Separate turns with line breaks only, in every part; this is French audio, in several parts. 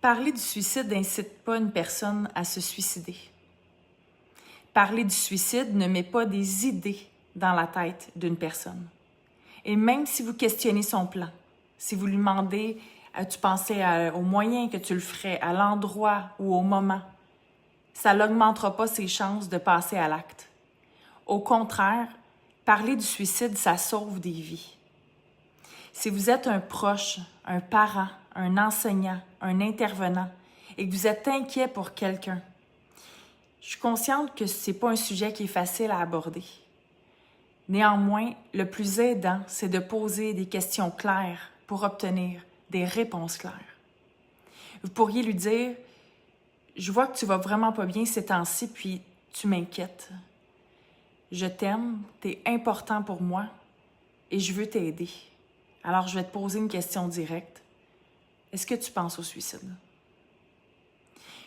Parler du suicide n'incite pas une personne à se suicider. Parler du suicide ne met pas des idées dans la tête d'une personne. Et même si vous questionnez son plan, si vous lui demandez « as-tu pensé au moyen que tu le ferais, à l'endroit ou au moment », ça n'augmentera pas ses chances de passer à l'acte. Au contraire, parler du suicide, ça sauve des vies. Si vous êtes un proche, un parent, un enseignant, un intervenant et que vous êtes inquiet pour quelqu'un, je suis consciente que ce n'est pas un sujet qui est facile à aborder. Néanmoins, le plus aidant, c'est de poser des questions claires pour obtenir des réponses claires. Vous pourriez lui dire « Je vois que tu vas vraiment pas bien ces temps-ci, puis tu m'inquiètes. Je t'aime, tu es important pour moi et je veux t'aider. Alors, je vais te poser une question directe. Est-ce que tu penses au suicide? »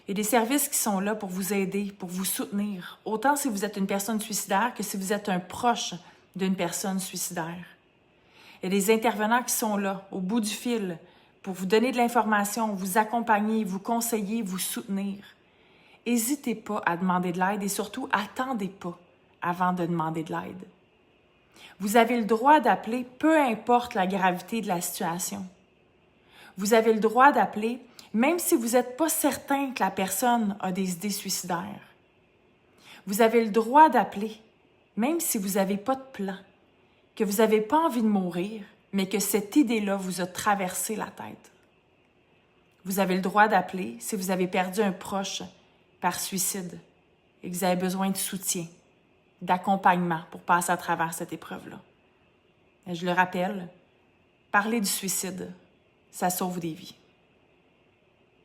Il y a des services qui sont là pour vous aider, pour vous soutenir, autant si vous êtes une personne suicidaire que si vous êtes un proche d'une personne suicidaire. Il y a des intervenants qui sont là, au bout du fil, pour vous donner de l'information, vous accompagner, vous conseiller, vous soutenir. N'hésitez pas à demander de l'aide et surtout, attendez pas avant de demander de l'aide. Vous avez le droit d'appeler, peu importe la gravité de la situation. Vous avez le droit d'appeler, même si vous n'êtes pas certain que la personne a des idées suicidaires. Vous avez le droit d'appeler, même si vous n'avez pas de plan, que vous n'avez pas envie de mourir, mais que cette idée-là vous a traversé la tête. Vous avez le droit d'appeler si vous avez perdu un proche par suicide et que vous avez besoin de soutien, d'accompagnement pour passer à travers cette épreuve-là. Et je le rappelle, parler du suicide, ça sauve des vies.